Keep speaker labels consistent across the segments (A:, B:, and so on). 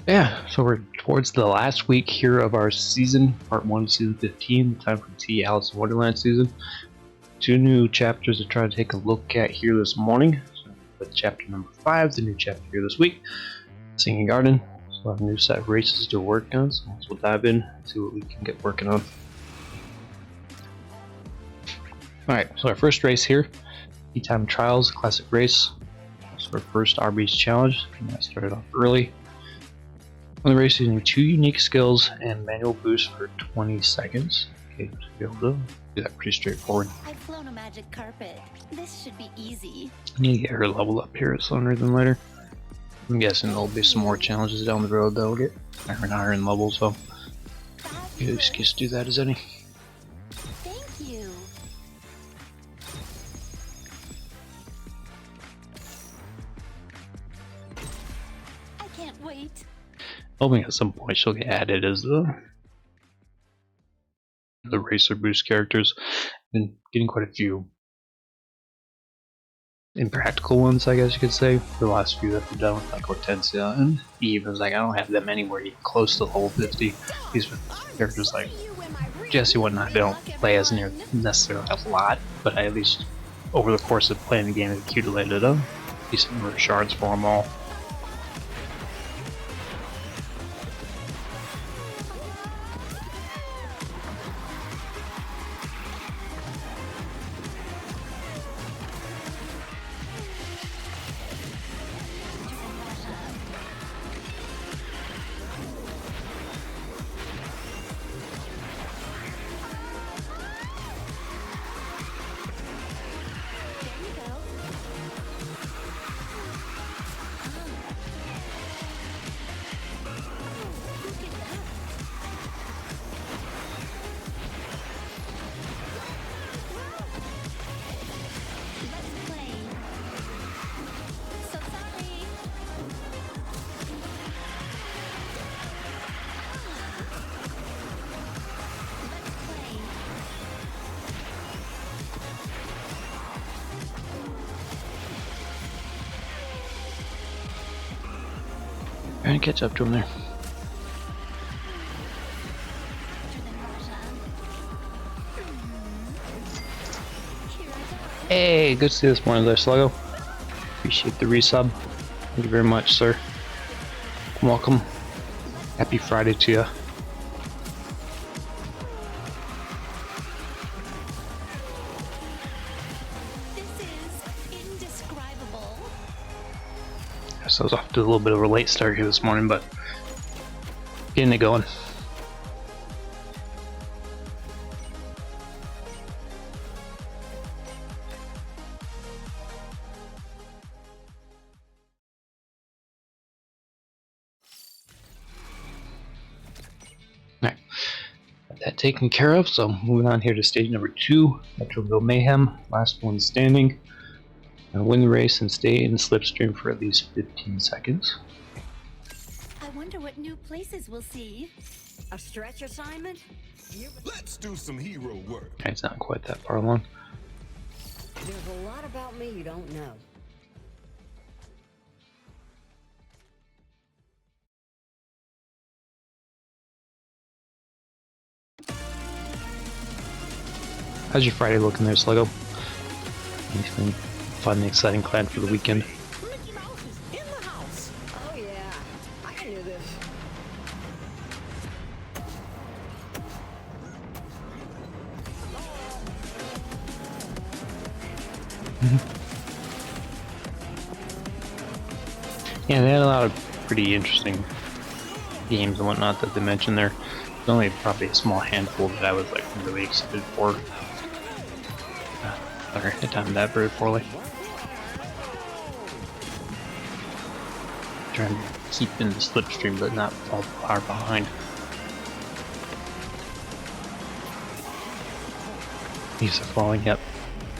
A: Yeah, so we're towards the last week here of our season, part 1, season 15, time for the Alice in Wonderland season. 2 new chapters to try to take a look at here this morning. So with chapter number 5, the new chapter here this week, Singing Garden. So we'll have a new set of races to work on, so we'll dive in and see what we can get working on. Alright, so our first race here, Tea Time Trials Classic Race. So our first RB's challenge, and that started off early. On the race, using 2 unique skills and manual boost for 20 seconds. Okay, so be able to do that pretty straightforward.
B: I've flown a magic carpet. This should be easy.
A: I need to get her leveled up here sooner than later. I'm guessing there'll be some more challenges down the road that'll get higher and higher in level, so good excuse to do that as any.
B: Thank you. I can't wait.
A: Hoping at some point she'll get added as the racer boost characters. Been getting quite a few impractical ones, I guess you could say. The last few that we've done with like Hortensia and Eve, is like I don't have them anywhere even close to level 50. These characters like Jesse and whatnot, they don't play as near necessarily a lot, but I at least over the course of playing the game have accumulated a decent number of shards for them all. Trying to catch up to him there. Hey, good to see you this morning there, Sluggo. Appreciate the resub. Thank you very much, sir. Welcome. Happy Friday to you. So I was off to a little bit of a late start here this morning, but getting it going. Alright, got that taken care of, so moving on here to stage number 2, Metroville Mayhem, last one standing. And win the race and stay in the slipstream for at least 15 seconds.
B: I wonder what new places we'll see.
C: A stretch assignment?
D: Let's do some hero work.
A: Okay, it's not quite that far along.
C: There's a lot about me you don't know.
A: How's your Friday looking there, Sluggo? Anything fun and exciting planned for the weekend?
C: Mickey Mouse is in the house. Oh yeah, I can do this.
A: Yeah, they had a lot of pretty interesting games and whatnot that they mentioned there. There's only probably a small handful that I was like really excited for. Sorry, I timed that very poorly. Trying to keep in the slipstream but not fall far behind. Leaves are falling, yep.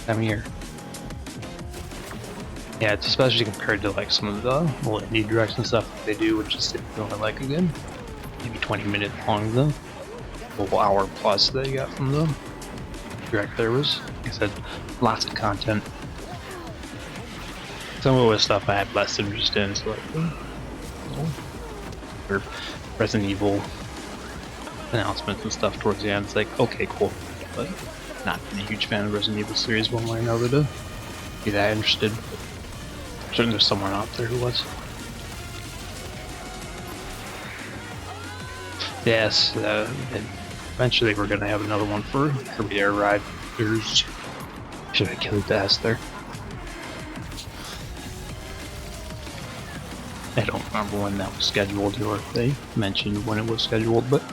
A: Time of year. Yeah, it's especially compared to like some of the little indie directs and stuff that they do, which is only like a good maybe 20-minute long though. A little hour plus that you got from the direct there was, like I said, lots of content. Some of it was stuff I had less interest in, so like, or Resident Evil announcements and stuff towards the end. It's like, okay, cool, but not a huge fan of Resident Evil series one way or another to be that interested. Certainly there's someone out there who was. Yes, eventually we're gonna have another one for Kirby Air Ride. Should have killed the ass there. I don't remember when that was scheduled or if they mentioned when it was scheduled, but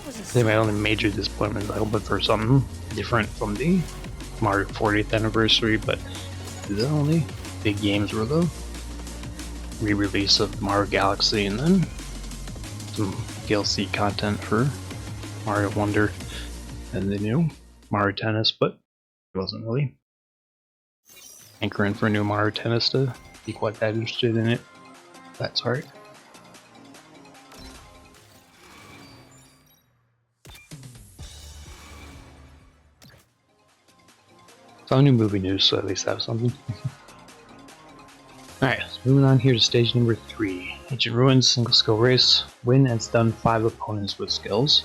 A: I think my only major disappointment is I hoping for something different from the Mario 40th anniversary, but the only big games were the re-release of Mario Galaxy and then some DLC content for Mario Wonder and the new Mario Tennis, but I wasn't really anchoring for new Mario Tennis to be quite that interested in it. That's alright. Some new movie news, so at least I have something. Alright, so moving on here to stage number 3. Ancient Ruins, single skill race. Win and stun 5 opponents with skills.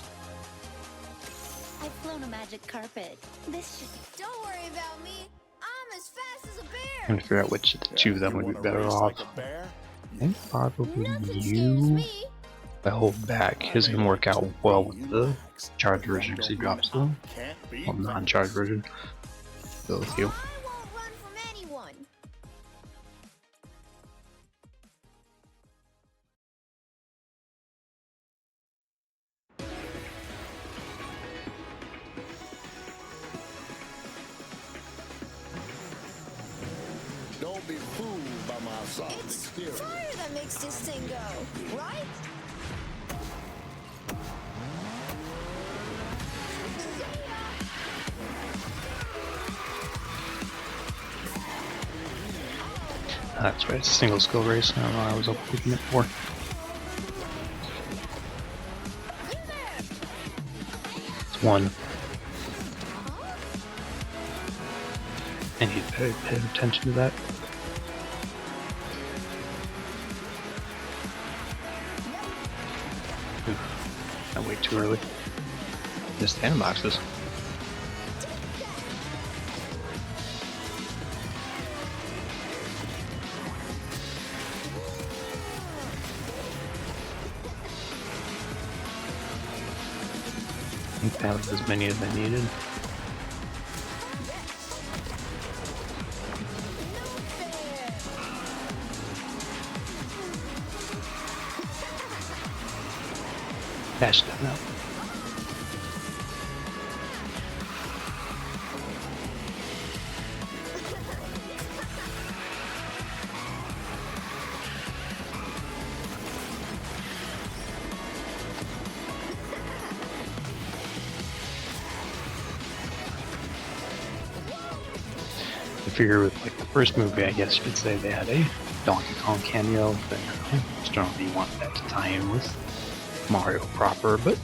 B: I've flown a magic carpet. This should...
C: Don't worry about me. I'm as fast as a
A: I'm
C: bear.
A: trying to figure out which of the two of them would be better off. I think probably
C: Nothing scares
A: you.
C: me.
A: If I hold back, his can work out well with the charged version because he drops the non-charged version. Go with you.
C: I won't run from anyone.
D: Don't be fooled by my solid
C: It's
D: exterior.
C: fire that makes this thing go, right?
A: That's right, it's a single skill race. I don't know, I was up picking it for. It's 1. I need to pay attention to that. Oof, not way too early. Just sandboxes. I think that was as many as I needed. Dash that up. I figure with like the first movie, I guess you could say they had a Donkey Kong cameo, but I just don't know if you want that to tie in with Mario proper, but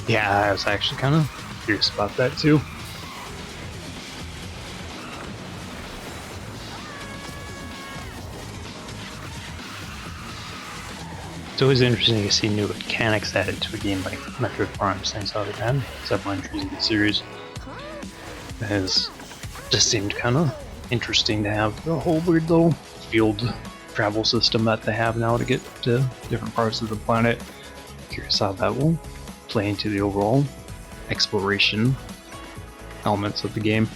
A: yeah, I was actually kind of curious about that too. It's always interesting to see new mechanics added to a game like Metroid Prime, since I've had several entries in the series. It has just seemed kind of interesting to have the whole weird little field travel system that they have now to get to different parts of the planet. Curious how that will play into the overall exploration elements of the game.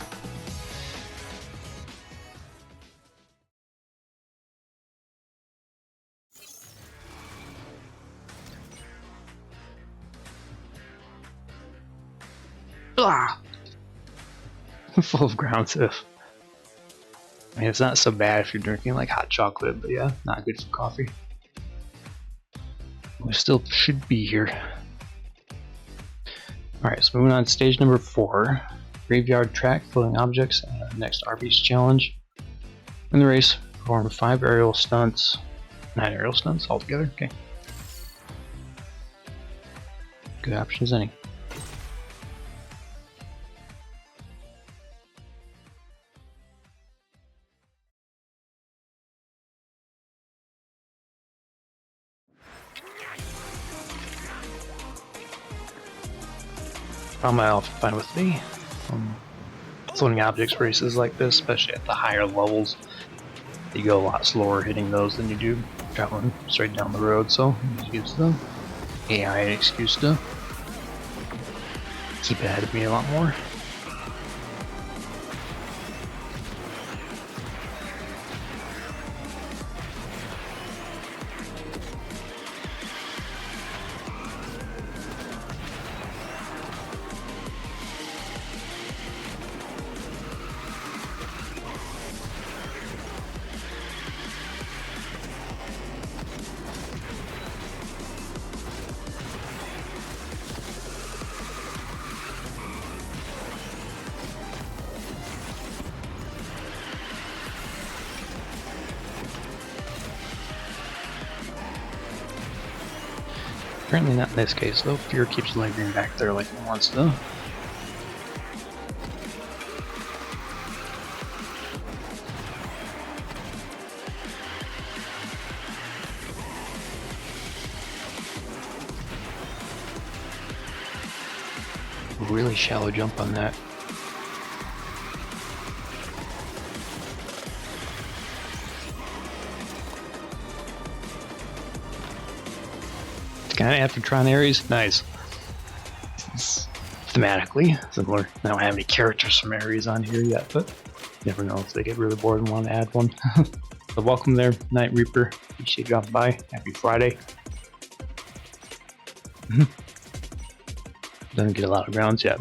A: Ah! Full of ground tiff. I mean, it's not so bad if you're drinking like hot chocolate, but yeah, not good for coffee. We still should be here. Alright, so moving on to stage number 4. Graveyard track, floating objects, next Arby's challenge. In the race, perform 5 aerial stunts. 9 aerial stunts altogether, okay. Good option as any. Found myself fine with me. Floating objects races like this, especially at the higher levels, you go a lot slower hitting those than you do traveling straight down the road, so it gives the AI an excuse to keep ahead of me a lot more. Apparently not in this case though, fear keeps lingering back there like it wants to. Really shallow jump on that. Kinda after trying Ares, nice. It's thematically similar. I don't have any characters from Ares on here yet, but you never know if they get really bored and want to add one. So welcome there, Night Reaper. Appreciate you dropping by. Happy Friday. Doesn't get a lot of grounds yet.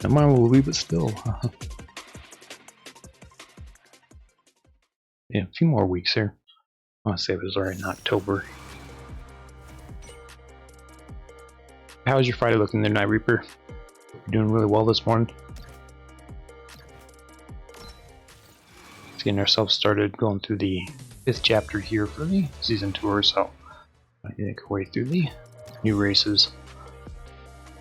A: No mind will leave it still. Yeah, a few more weeks here. I want to say it was already in October. How is your Friday looking there, Night Reaper? You're doing really well this morning. Just getting ourselves started going through the 5th chapter here for the season tour, so I make our way through the new races.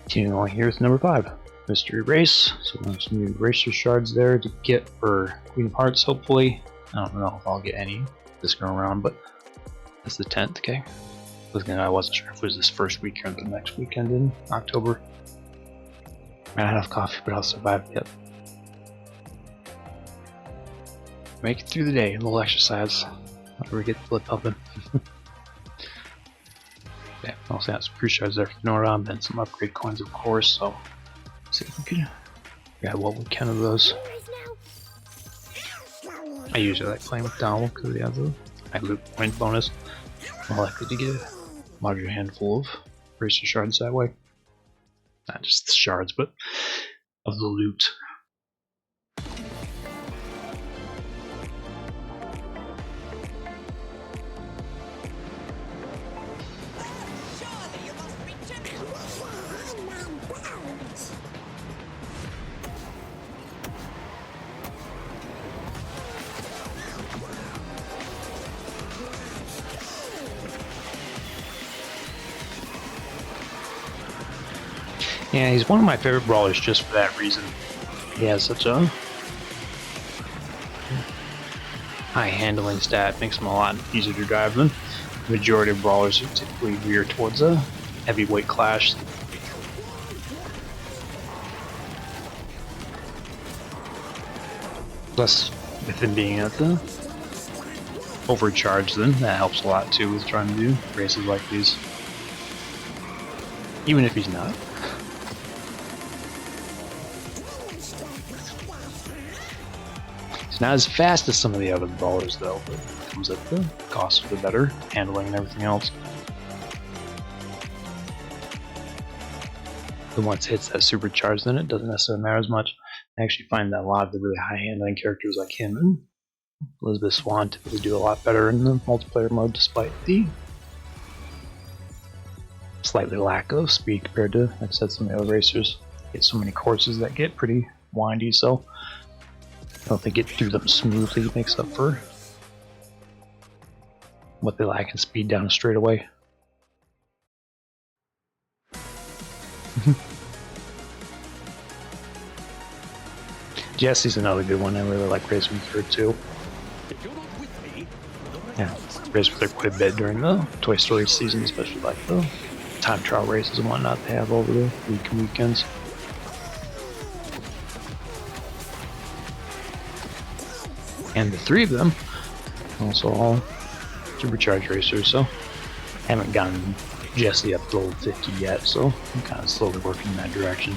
A: Continuing on here with number 5, Mystery Race. So we have some new racer shards there to get for Queen of Hearts, hopefully. I don't know if I'll get any this go around, but that's the 10th, okay? I wasn't sure if it was this first week or the next weekend in October. I don't have coffee, but I'll survive it. Make it through the day, a little exercise. After we get the blood pumping. Yeah, also got some pre shards there for Nora, and then some upgrade coins, of course, so see if we can grab what we can of those. I usually like playing with Donald because he has a high loot point bonus. More likely to get a larger handful of racer shards that way. Not just the shards, but of the loot. Yeah, he's one of my favorite brawlers just for that reason. He has such a high handling stat, makes him a lot easier to drive than the majority of brawlers who typically veer towards a heavyweight clash. Plus, with him being at the overcharged, then that helps a lot too with trying to do races like these. Even if he's not. He's not as fast as some of the other brawlers though, but it comes at the cost of the better handling and everything else. But once it hits that supercharged, then it doesn't necessarily matter as much. I actually find that a lot of the really high handling characters like him and Elizabeth Swan typically do a lot better in the multiplayer mode, despite the slightly lack of speed compared to, like I said, some of the other racers. Get so many courses that get pretty windy, so I don't think getting through them smoothly makes up for what they lack in speed down a straightaway. Jesse's another good one. I really like racing with her too. Yeah, raced with her quite a bit during the Toy Story season, especially like the time trial races and whatnot they have over the week and weekends. And the three of them also all supercharged racers, so I haven't gotten Jesse up to level 50 yet, so I'm kind of slowly working in that direction.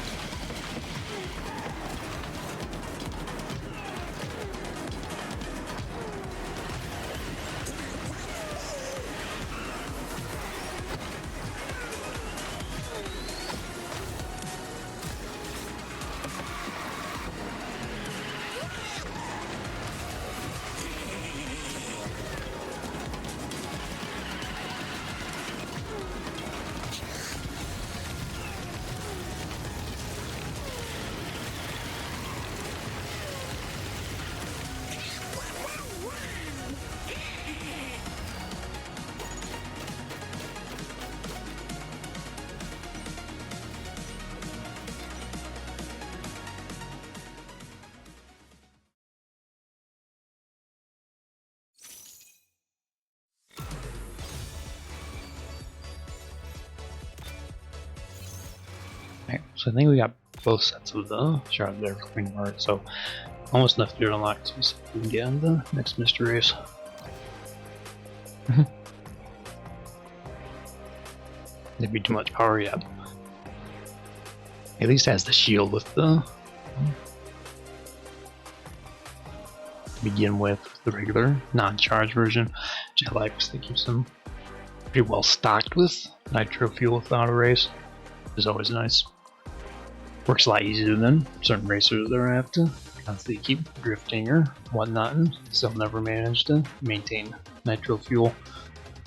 A: Alright, so I think we got both sets of the shards there for Queen Heart, so almost enough to unlock so we can get on the next mystery race. There'd be too much power yet. At least has the shield with the begin with the regular non-charged version, which I like because they keep them pretty well stocked with nitro fuel without a race, which is always nice. Works a lot easier than certain racers that have to constantly keep drifting or whatnot, and still never manage to maintain nitro fuel.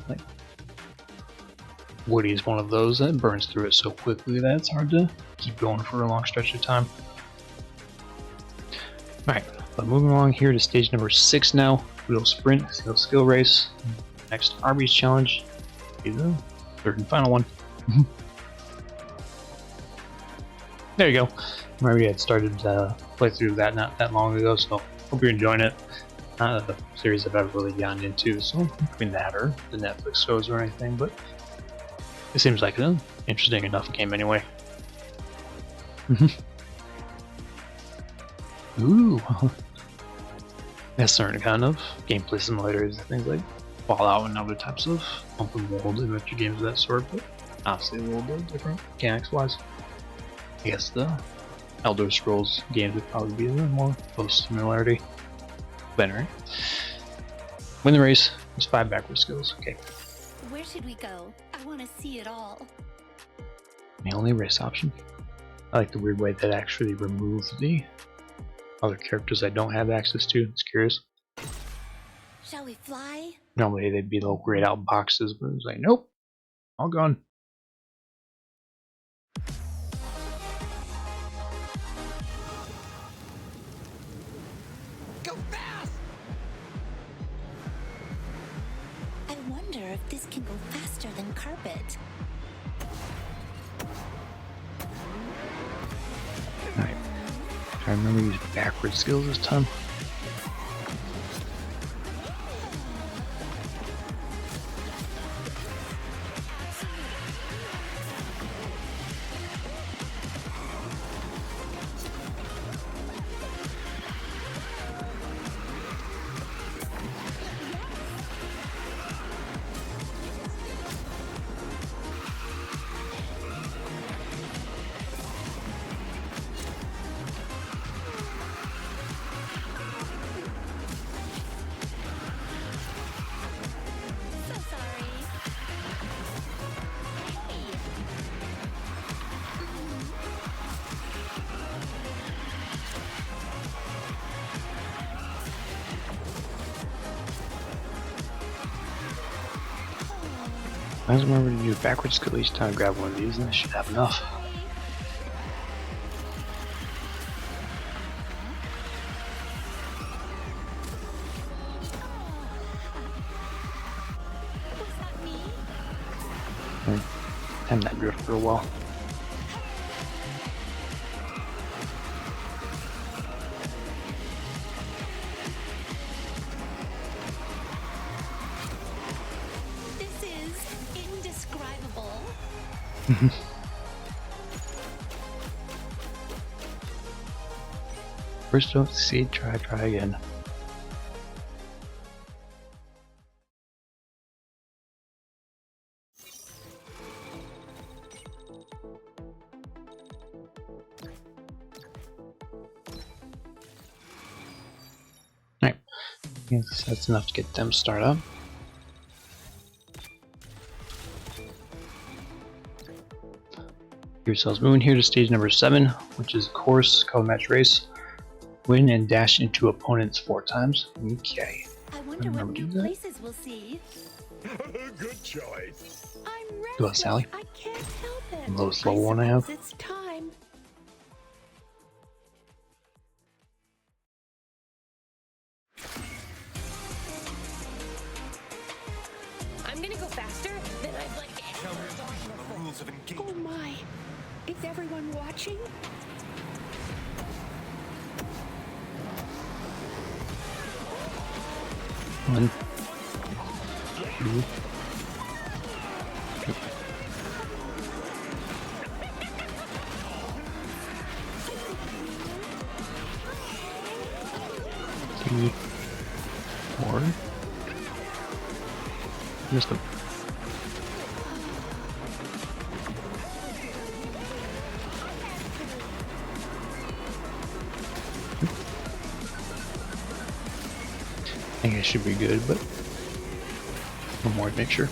A: Like Woody is one of those that burns through it so quickly that it's hard to keep going for a long stretch of time. Alright, but moving along here to stage number 6 now. Tweedle Sprint, skill race. Next Arby's challenge. Be the third and final one. There you go. I already had started to play through that not that long ago, so hope you're enjoying it. Not a series I've ever really gotten into, so between that or the Netflix shows or anything, but it seems like an interesting enough game anyway. Ooh, that's certain kind of gameplay simulators, things like Fallout and other types of open world adventure games of that sort, but obviously a little bit different mechanics wise. I guess the Elder Scrolls games would probably be the more close similarity. But anyway, win the race. There's 5 backward skills. Okay.
B: Where should we go? I want to see it all.
A: The only race option. I like the weird way that actually removes the other characters I don't have access to. It's curious.
B: Shall we fly?
A: Normally they'd be little grayed out boxes, but it's like, nope, all gone.
C: Go fast!
B: I wonder if this can go faster than carpet.
A: Alright. I remember using backward skills this time. I just remember to do backwards skill each time I grab one of these, and I should have enough. Time that drift for a while.
B: This is indescribable.
A: First don't succeed, try again. Alright, I guess that's enough to get them started up. Yourselves moving here to stage number 7, which is a course called Match Race. Win and dash into opponents 4 times. Okay.
B: I wonder what new places we'll see.
D: Good choice.
C: I'm ready.
A: Go on, Sally.
C: I can't help it.
A: The lowest level one I have.
C: It's time. I'm gonna go faster than I'd like to. Oh my. Is everyone watching?
A: One, two, three, 4. Missed them. I think I should be good, but one more to make sure.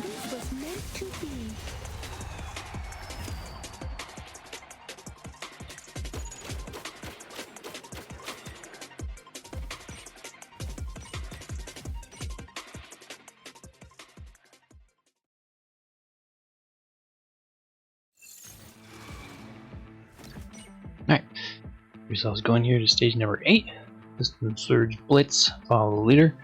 C: This was meant to be.
A: Alright, yourselves going here to stage number 8. Piston Surge Blitz, follow the leader.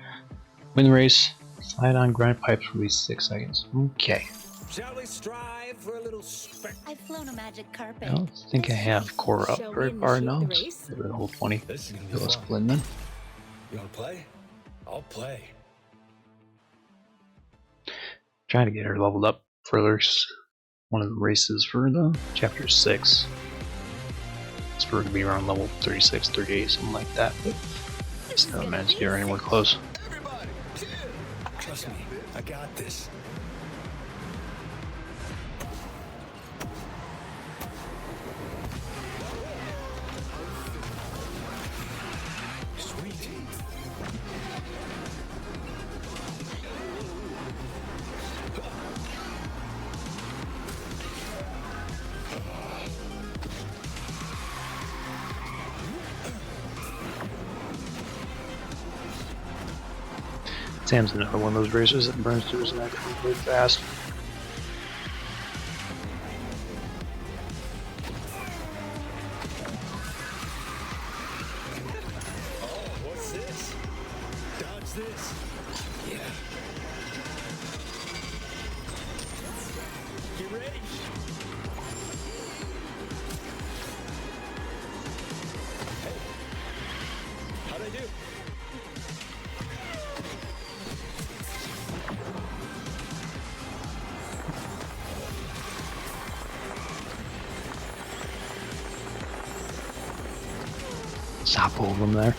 A: Win the race, slide on grind pipes for at least 6 seconds. Okay.
D: Shall we strive for a little spec?
B: I've flown a magic carpet.
A: I don't think I have core up
C: Shall we
A: very far
C: initiate
A: now.
C: the race?
A: Give it a whole 20.
D: This is gonna be
A: Let's
D: fun.
A: split then.
D: You wanna play? I'll play.
A: Trying to get her leveled up further. One of the races for the chapter 6. It's for to be around level 36, 38, something like that. But just haven't managed to get her anywhere close.
D: Everybody, cheer! Trust me, I got this. Sweet.
A: Sam's another one of those racers that burns through his neck really fast. Stop over them there.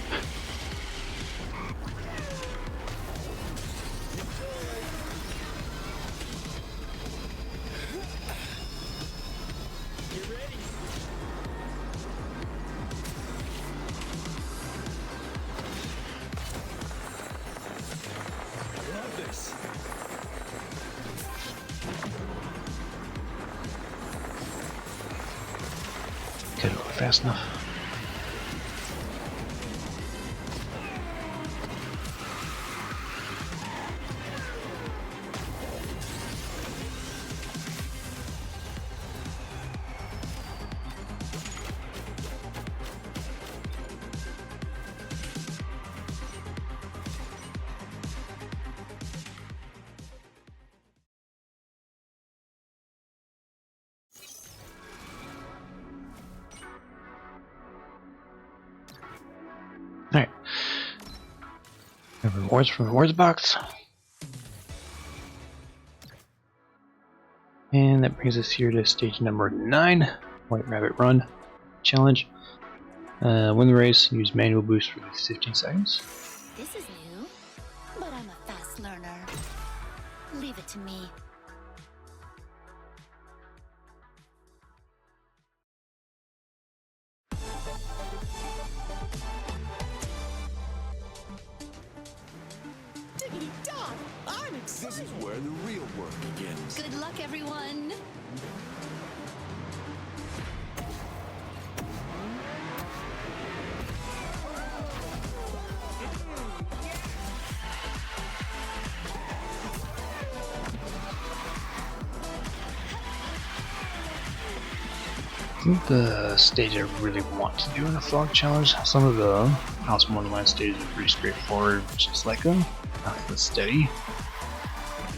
A: Couldn't go fast enough. Alright. Rewards from the rewards box. And that brings us here to stage number 9, White Rabbit Run Challenge. Win the race, use manual boost for 15 seconds.
B: This is new, but I'm a fast learner. Leave it to me.
D: This is where the real work begins.
B: Good luck, everyone.
A: I think the stage I really want to do in a vlog challenge. Some of the Alice in Wonderland stages are pretty straightforward, just like them. Not the steady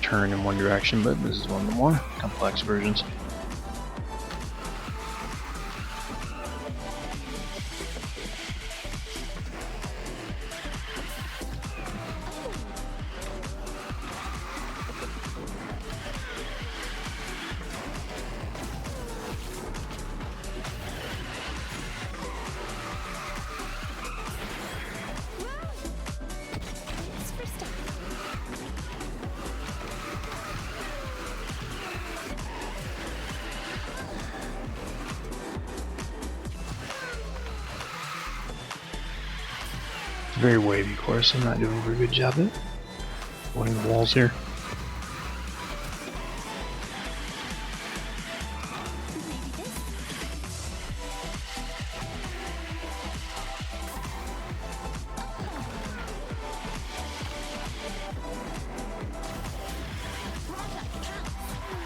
A: turn in one direction, but this is one of the more complex versions. Very wavy course. I'm not doing a very good job at avoiding the walls here.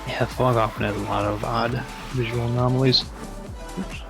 A: Yeah, fog often has a lot of odd visual anomalies. Oops.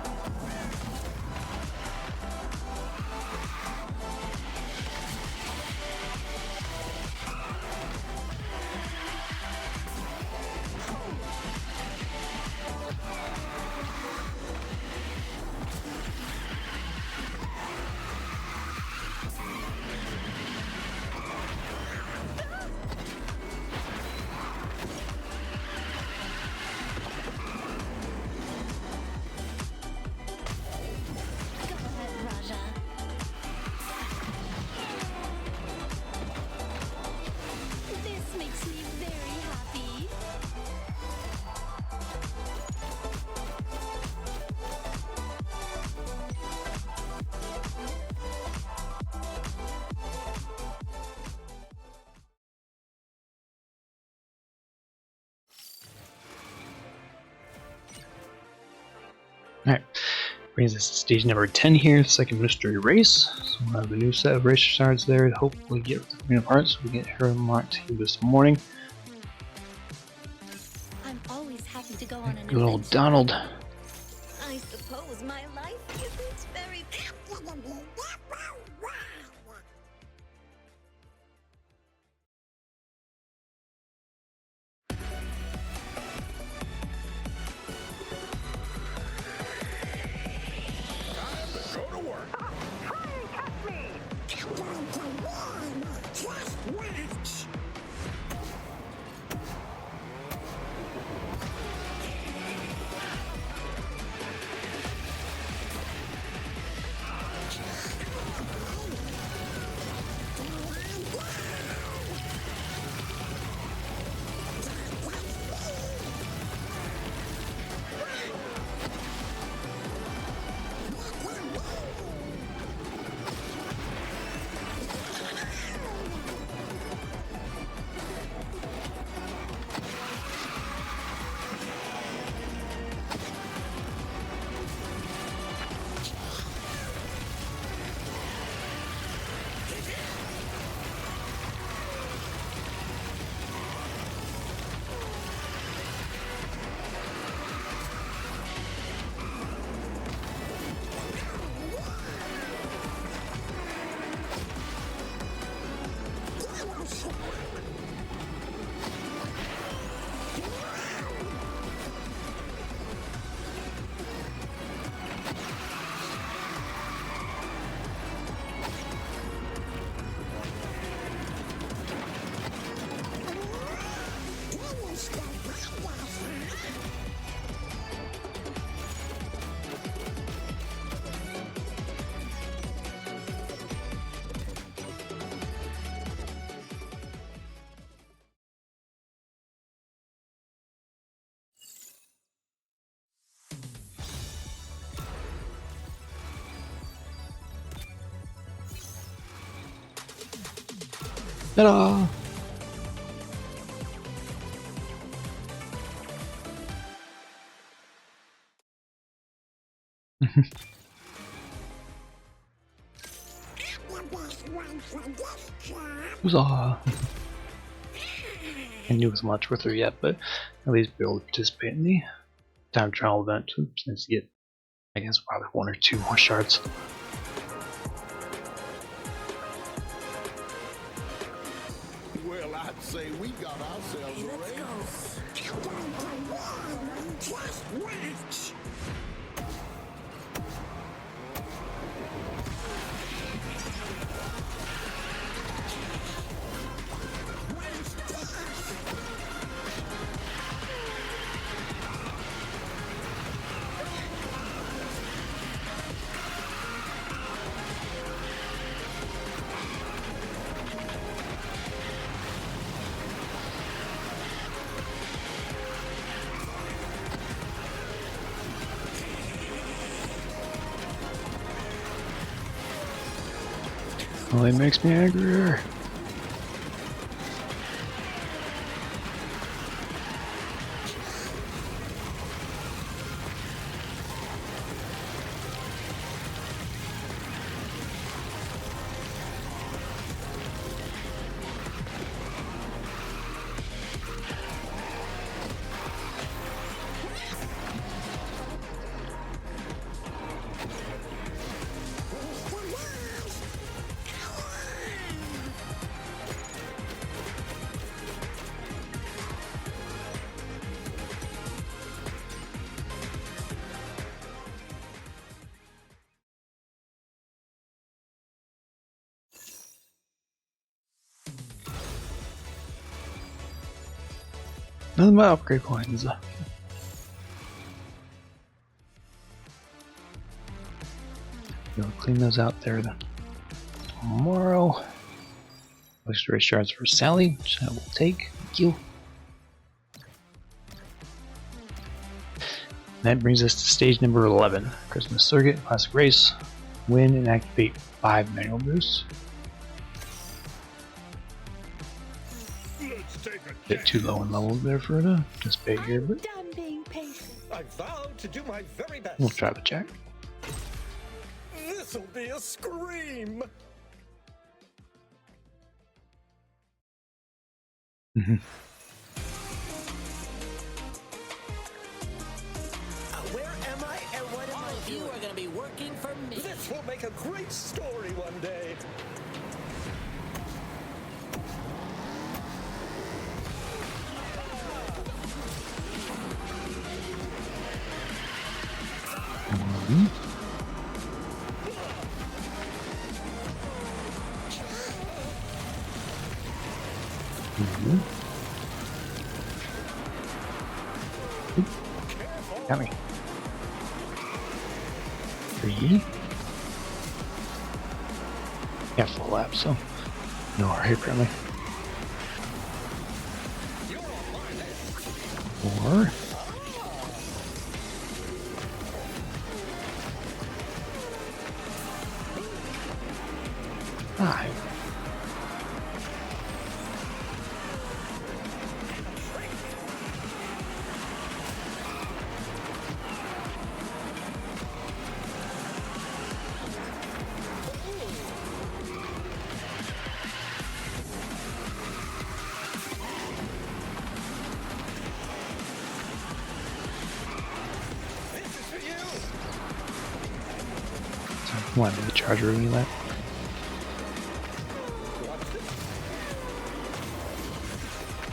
A: Alright, brings us to stage number 10 here, second mystery race. So we'll have a new set of racer shards there to hopefully get the Queen of Hearts so we get her unlocked here this morning.
B: I'm always happy to go on an
A: Good old
B: adventure.
A: Donald.
B: I suppose my life isn't very...
D: Go to work. Just watch.
A: Ta-da! Huzzah! I knew it was much worth it yet, but at least be able to participate in the time trial event since you get, I guess, probably 1 or 2 more shards.
D: Well, I'd say we got ourselves a race. Just watch.
A: Oh, it makes me angrier. Nothing but upgrade coins. We'll clean those out there then. Tomorrow. Story shards for Sally, which I will take. Thank you. That brings us to stage number 11. Christmas Circuit, Classic Race. Win and activate 5 manual boosts. Bit too low in levels there for to participate here, but
C: Done being patient.
E: I vowed to do my very best.
A: we'll try the check.
E: This'll be a scream.
F: Where am I and what am I doing? You are going to be working for me.
E: This will make a great story one day.
A: Got me. 3. Yeah, full lap, so no hurry apparently. 4. 5. One to the charger when you left.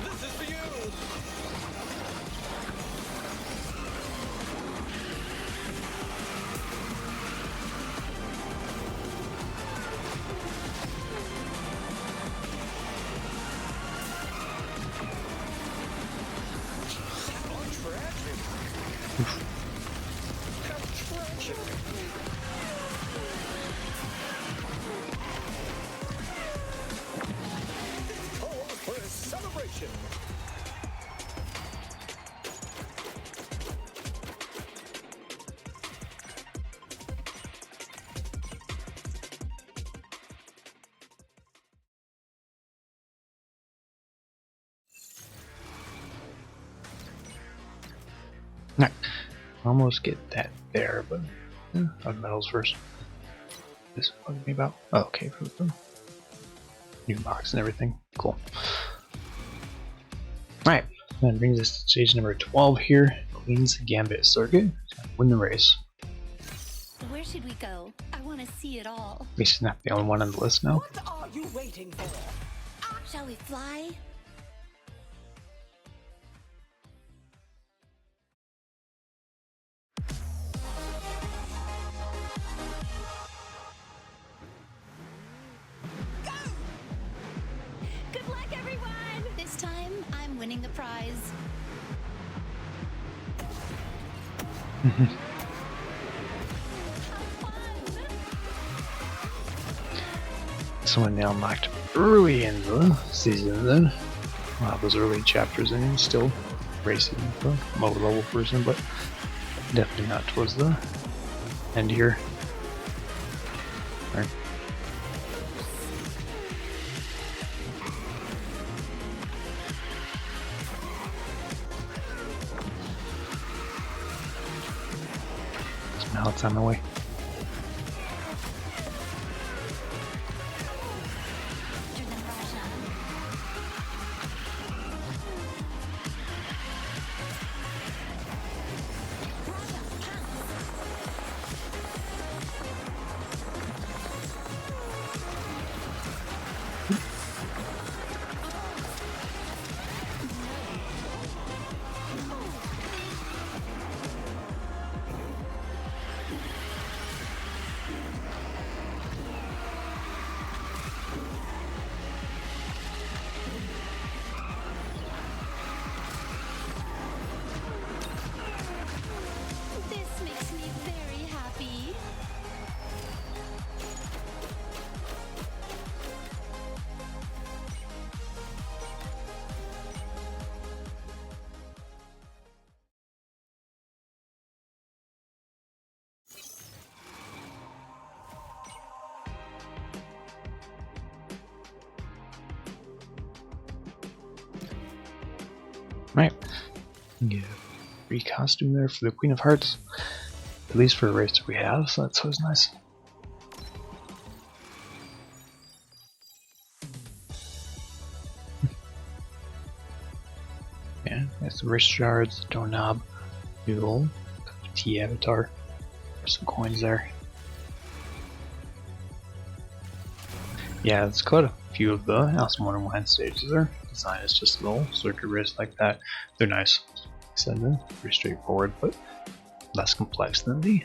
E: This is for you. How tragic.
A: Almost get that there, but on medals first. This bugged me about. Oh, okay, for the new box and everything. Cool. Alright, that brings us to stage number 12 here. Queen's Gambit circuit. Win the race.
B: Where should we go? I want to see it all.
A: At least not the only one on the list now.
F: What are you waiting for?
B: Shall we fly? Good luck, everyone! This time, I'm winning the prize.
A: Someone they unlocked early in the season then. Wow, those early chapters and still racing for a lower level person, but definitely not towards the end here. Right. Now it's on my way.
B: This makes me very happy.
A: Right. Get a free costume there for the Queen of Hearts. At least for the race that we have, so that's always nice. Yeah, that's the wrist shards, the doorknob, Tweedle, T avatar. There's some coins there. Yeah, it's quite a few of the Alice in Wonderland stages there. Design is just a little circuit race like that. They're nice. Send them pretty straightforward, but less complex than the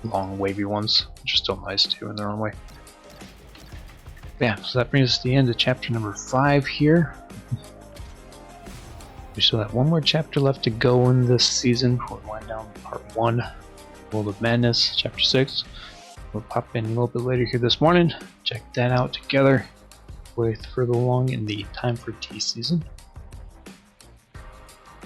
A: long wavy ones, which are still nice too in their own way. Yeah, so that brings us to the end of chapter number 5 here. We still have one more chapter left to go in this season before we wind down part 1, World of Madness, chapter 6. We'll pop in a little bit later here this morning, check that out together. Way further along in the Time for Tea season.